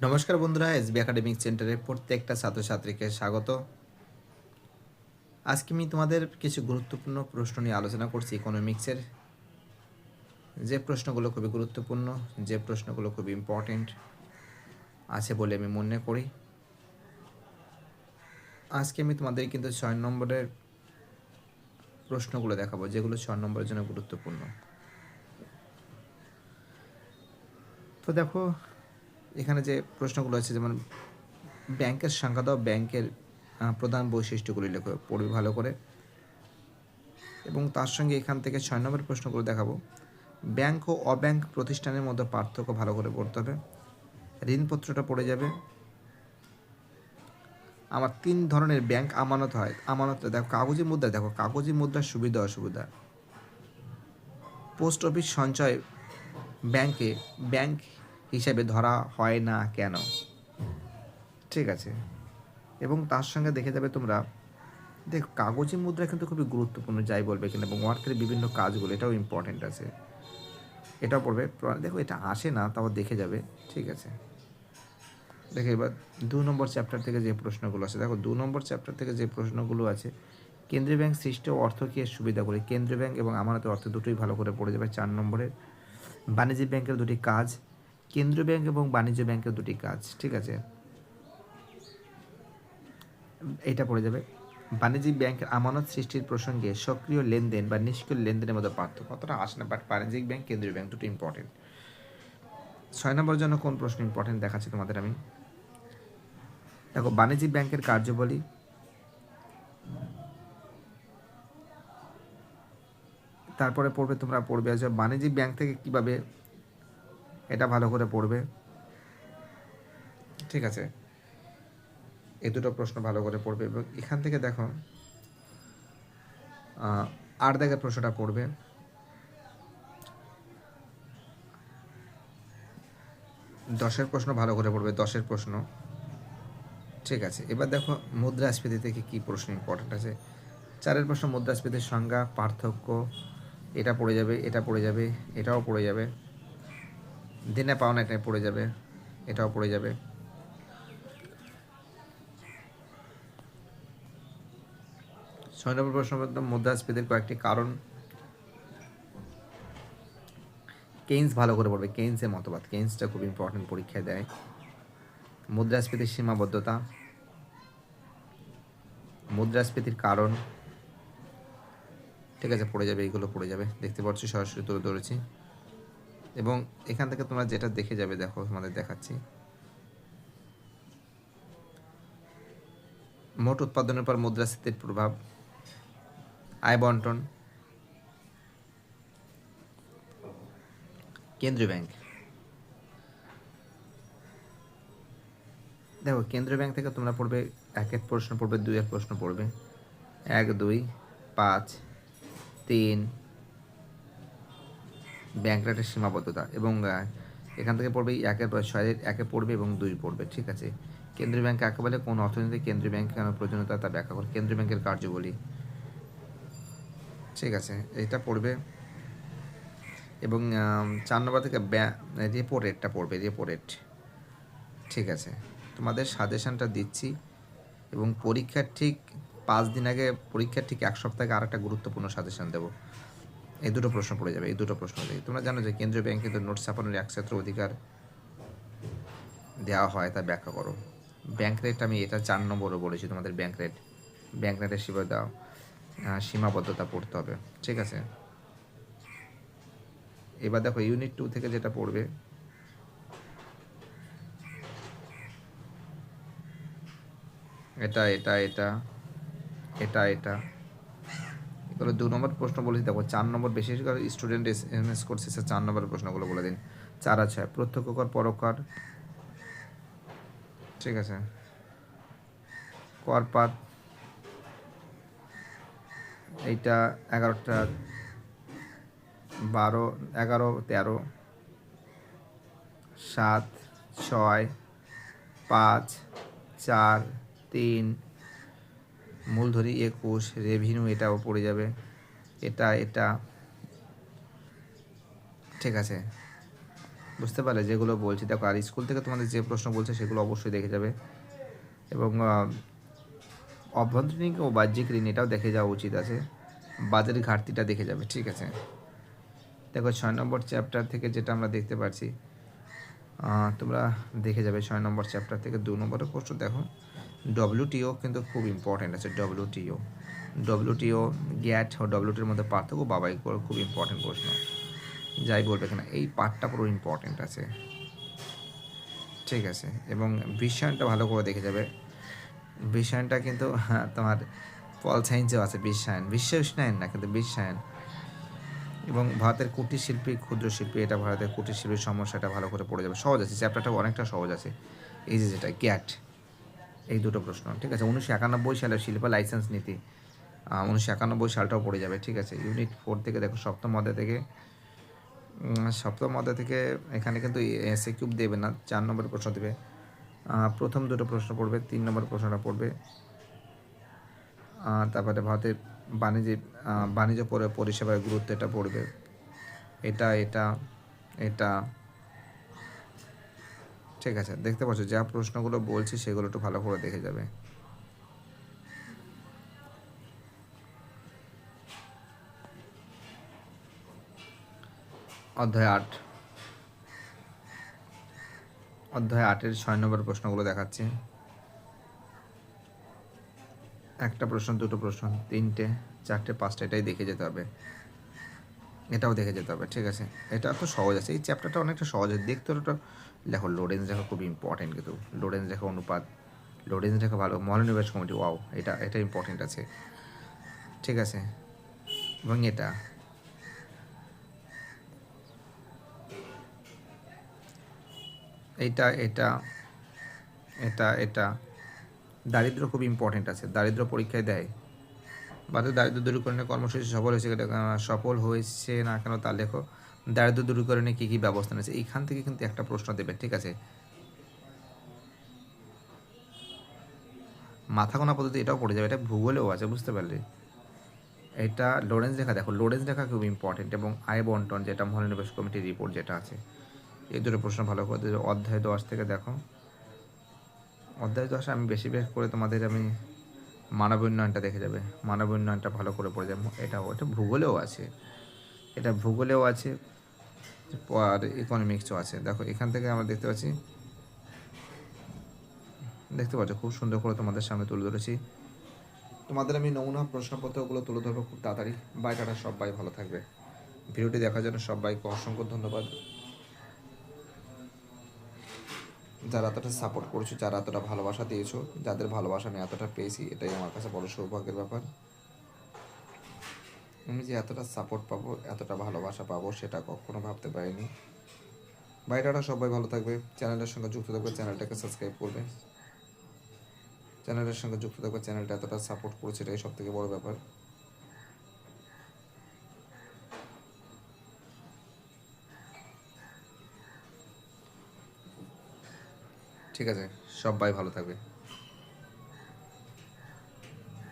নমস্কার বন্ধুরা, SB academic সেন্টারে প্রত্যেকটা ছাত্রছাত্রীকে স্বাগত। আজকে আমি তোমাদের কিছু গুরুত্বপূর্ণ প্রশ্ন নিয়ে আলোচনা করছি ইকোনমিক্সের, যে প্রশ্নগুলো খুবই গুরুত্বপূর্ণ, যে প্রশ্নগুলো খুবই ইম্পর্টেন্ট আছে বলে আমি মনে করি। আজকে আমি তোমাদের কিন্তু 6 নম্বরের প্রশ্নগুলো দেখাবো, যেগুলো 6 নম্বরের জন্য গুরুত্বপূর্ণ। তো দেখো, এখানে যে প্রশ্নগুলো আছে, যেমন ব্যাংকের সংখ্যা দাও, ব্যাংকের প্রধান বৈশিষ্ট্যগুলি লেখো, পড়বে ভালো করে। এবং তার সঙ্গে এখান থেকে 6 নম্বরের প্রশ্নগুলো দেখাবো। ব্যাংক ও অব্যাংক প্রতিষ্ঠানের মধ্যে পার্থক্য ভালো করে পড়তে হবে। ঋণপত্রটা পড়ে যাবে। আমার 3 ধরনের ব্যাংক আমানত হয়। আমানত দেখো, কাগজি মুদ্রা, দেখো কাগজি মুদ্রার সুবিধা অসুবিধা। পোস্ট অফিস সঞ্চয় ব্যাংকে ব্যাংক হিসাবে ধরা হয় না কেন? ঠিক আছে। এবং তার সঙ্গে দেখে যাবে তোমরা, দেখো কাগজি মুদ্রা কিন্তু খুবই গুরুত্বপূর্ণ, যাই বলবে কিনা, এবং ওয়ার্কের বিভিন্ন কাজগুলো, এটাও ইম্পর্টেন্ট আছে, এটাও পড়বে। দেখো এটা আসে না, তাও দেখে যাবে। ঠিক আছে, দেখো এবার 2 নম্বর চ্যাপ্টার থেকে যে প্রশ্নগুলো আছে, দেখো 2 নম্বর চ্যাপ্টার থেকে যে প্রশ্নগুলো আছে, কেন্দ্রীয় ব্যাংক সৃষ্টি ও অর্থ কি এর সুবিধাগুলি। কেন্দ্রীয় ব্যাংক এবং আমানতের অর্থ দুটোই ভালো করে পড়ে যাবে। 4 নম্বরের বাণিজ্যিক ব্যাংকের দুটি কাজ, কেন্দ্রীয় ব্যাংক এবং বাণিজ্য ব্যাংকের দুটি কাজ। ঠিক আছে, এটা পড়ে যাবে। বাণিজ্যিক ব্যাংকের আমানত সৃষ্টির প্রসঙ্গে সক্রিয় লেনদেন বা নিষ্ক্রিয় লেনদেনের মধ্যে পার্থক্য অতটা আসে না, বাট বাণিজ্যিক ব্যাংক কেন্দ্রীয় ব্যাংক দুটো ইম্পর্টেন্ট। 6 নম্বরের জন্য কোন প্রশ্ন ইম্পর্টেন্ট দেখাচ্ছি তোমাদের আমি। দেখো বাণিজ্যিক ব্যাংকের কার্যাবলী, তারপরে পড়বে, তোমরা পড়বে যে বাণিজ্যিক ব্যাংক থেকে কিভাবে, এটা ভালো করে পড়বে। ঠিক আছে, এই দুটো প্রশ্ন ভালো করে পড়বে। এবং এখান থেকে দেখো 8 দাগের প্রশ্নটা পড়বে। 10-এর প্রশ্ন ভালো করে পড়বে, 10-এর প্রশ্ন। ঠিক আছে, এবার দেখো মুদ্রাস্ফীতি থেকে কি প্রশ্ন ইম্পর্টেন্ট আছে। 4-এর প্রশ্ন মুদ্রাস্ফীতির সংজ্ঞা, পার্থক্য, এটা পড়ে যাবে, এটা পড়ে যাবে, এটাও পড়ে যাবে। দিনে পাওনা, এটা পড়ে যাবে, এটাও পড়ে যাবে। 6 নম্বর প্রশ্ন, মুদ্রাস্ফীতির কয়েকটি কারণ। কেইন্স ভালো করে পড়বে, কেইন্সের মতবাদ, কেইন্সটা খুব ইম্পর্টেন্ট, পরীক্ষায় দেয়। মুদ্রাস্ফীতির সীমাবদ্ধতা, মুদ্রাস্ফীতির কারণ। ঠিক আছে, পড়ে যাবে, এইগুলো পড়ে যাবে, দেখতে পাচ্ছি সরাসরি তুলে ধরেছি। এবং এখান থেকে তোমরা যেটা দেখে যাবে, দেখো তোমাদের দেখাচ্ছি। মোট উৎপাদনের পর মুদ্রাস্ফীতির প্রভাব, আয় বন্টন, কেন্দ্রীয় ব্যাংক। দেখো কেন্দ্রীয় ব্যাংক থেকে তোমরা পড়বে, 1-এর প্রশ্ন পড়বে, 2-এর প্রশ্ন পড়বে, 1, 2, 5, 3 ব্যাংক রেটের সীমাবদ্ধতা। এবং এখান থেকে পড়বে 1-এর 6-এর 1-এ পড়বে এবং 2 পড়বে। ঠিক আছে, কেন্দ্রীয় ব্যাংক কাকে বলে, কোন অর্থনীতি কেন্দ্রীয় ব্যাংক কেন প্রয়োজনীয়তা তা ব্যাখ্যা করে, কেন্দ্রীয় ব্যাংকের কার্যাবলী। ঠিক আছে, এটা পড়বে। এবং 4 নম্বর থেকে রেপো রেটটা পড়বে, রেপো রেট। ঠিক আছে, তোমাদের সাজেশনটা দিচ্ছি। এবং পরীক্ষার ঠিক 5 দিন আগে, পরীক্ষার ঠিক 1 সপ্তাহ আগে আরেকটা গুরুত্বপূর্ণ সাজেশন দেবো। এই দুটো প্রশ্ন পড়ে যাবে, এই দুটো প্রশ্ন থেকে তোমরা জানো যে কেন্দ্রীয় ব্যাংকে তো নোট ছাপানোর একচ্ছত্র অধিকার দেওয়া হয়, তা ব্যাখ্যা করো। ব্যাংক রেট আমি এটা 4 নম্বরও বলেছি তোমাদের, ব্যাংক রেট, ব্যাংক রেটের সীমাবদ্ধতা পড়তে হবে। ঠিক আছে, এবার দেখো ইউনিট 2 থেকে যেটা পড়বে, এটা এটা এটা এটা এটা এগুলো 2 নম্বর প্রশ্ন বলেছি। দেখো 4 নম্বর, বেশি করে স্টুডেন্ট এসএমএস করছে, 4 নম্বরের প্রশ্নগুলো বলে দিন। 4 আর 6 প্রত্যক্ষ কর, পরোক্ষ কর। ঠিক আছে, করপাত, এইটা 11টা, 12, 11, 13, 7, 6, 5, 4, 3, মূলধনী 21, রেভিনিউ এটাও পড়ে যাবে, এটা এটা। ঠিক আছে, বুঝতে পারলে যেগুলো বলছি? দেখো, আর স্কুল থেকে তোমাদের যে প্রশ্ন বলছে সেগুলো অবশ্যই দেখে যাবে, এবং অভ্যন্তরীণ ও বাহ্যিক ঋণ এটাও দেখে যাওয়া উচিত আছে, বাজারের ঘাটতিটা দেখে যাবে, ঠিক আছে? দেখো 6 নম্বর চ্যাপ্টার থেকে যেটা আমরা দেখতে পাচ্ছি, তোমরা দেখে যাবে 6 নম্বর চ্যাপ্টার থেকে 2 নম্বরের প্রশ্ন দেখো, ডব্লিউটিও কিন্তু খুব ইম্পর্টেন্ট আছে। ডব্লিউটিও গ্যাট ও ডব্লিউটির মধ্যে পার্থক্য বাবাই খুব ইম্পর্টেন্ট প্রশ্ন, যাই বলবে কিনা এই পার্টটা পুরো ইম্পর্টেন্ট আছে, ঠিক আছে? এবং বিশ্বায়নটা ভালো করে দেখে যাবে। বিশ্বায়নটা কিন্তু তোমার পল সায়েন্সেও আছে। বিশ্বায়ন না, কিন্তু বিশ্বায়ন। এবং ভারতের কুটির শিল্পী, ক্ষুদ্র শিল্পী, এটা ভারতের কুটির শিল্পীর সমস্যাটা ভালো করে পড়ে যাবে, সহজ আছে চ্যাপ্টারটা, অনেকটা সহজ আছে। এই যে যেটা গ্যাট, এই দুটো প্রশ্ন, ঠিক আছে? 1991 সালে শিল্প লাইসেন্স নীতি, 1991 সালটাও পড়ে যাবে, ঠিক আছে? ইউনিট 4 থেকে দেখো, সপ্তম অধ্যায় থেকে এখানে কিন্তু এসে কিউব দেবে না, 4 নম্বরের প্রশ্ন দেবে। প্রথম দুটো প্রশ্ন পড়বে, 3 নম্বরের প্রশ্নটা পড়বে। তারপরে ভারতের বাণিজ্য পরিষেবার গুরুত্ব এটা পড়বে, এটা এটা এটা ঠিক আছে? দেখতে পাচ্ছ যা প্রশ্নগুলো বলছি সেগুলো একটু ভালো করে দেখে যাবে। অধ্যায় 8-এর 6 নম্বর প্রশ্নগুলো দেখাচ্ছি। একটা প্রশ্ন, দুটো প্রশ্ন, 3টে, 4টে, 5টে, এটাই দেখে যেতে হবে, এটাও দেখে যেতে হবে, ঠিক আছে? এটা তো সহজ আছে, এই চ্যাপ্টারটা অনেকটা সহজ আছে দেখতে। ওটা দেখো, লোরেন্স রেখা খুব ইম্পর্টেন্ট, কিন্তু লোরেন্স রেখা অনুপাত, লোরেন্স রেখা ভালো, মহালনিবেশ কমিটি, ওয়াও, এটা ইম্পর্টেন্ট আছে, ঠিক আছে? এবং এটা এটা এটা এটা দারিদ্র খুব ইম্পর্টেন্ট আছে, দারিদ্র পরীক্ষায় দেয়। ভারতের দারিদ্র দূরীকরণের কর্মসূচি সফল হয়েছে না কেন তা লেখো। দারিদ্র দূরীকরণে কী কী ব্যবস্থা নিয়েছে, এইখান থেকে কিন্তু একটা প্রশ্ন দেবে, ঠিক আছে? মাথা গোনা পদ্ধতি এটাও পড়ে যাবে, এটা ভূগোলেও আছে, বুঝতে পারলে? এটা লোরেন্স রেখা, দেখো লোরেন্স রেখা খুব ইম্পর্টেন্ট, এবং আয় বন্টন যেটা মহানিবেশ কমিটির রিপোর্ট যেটা আছে, এই দুটো প্রশ্ন ভালো করে দেবে। অধ্যায় 10 থেকে দেখো, অধ্যায় 10 আমি বেশি করে তোমাদের মানব উন্নয়নটা দেখে যাবে, মানব উন্নয়নটা ভালো করে পড়ে যাবে। এটা ভূগোলেও আছে, এটা ভূগোলেও আছে, আর ইকোনমিক্সও আছে। দেখো এখান থেকে আমরা দেখতে পাচ্ছ খুব সুন্দর করে তোমাদের সামনে তুলে ধরেছি। তোমাদের আমি নমুনা প্রশ্নপত্রগুলো তুলে ধরবো খুব তাড়াতাড়ি। বাই টাটা, সবাই ভালো থাকবে। ভিডিওটি দেখার জন্য সবাইকে অসংখ্য ধন্যবাদ। যারা এতটা সাপোর্ট করছো, যারা এতটা ভালোবাসা দিয়েছো, যাদের ভালোবাসা আমি এতটা পেয়েছি, এটাই আমার কাছে বড় সৌভাগ্যের ব্যাপার। আমি যে এতটা সাপোর্ট পাবো, এতটা ভালোবাসা পাবো, সেটা কখনো ভাবতে পারিনি। বাই টাটা, সবাই ভালো থাকবে। চ্যানেলের সঙ্গে যুক্ত থাকবে, চ্যানেলটাকে সাবস্ক্রাইব করবে, চ্যানেলটা এতটা সাপোর্ট করেছে, এটাই সব থেকে বড় ব্যাপার। ঠিক আছে, সবাই ভালো থাকবে।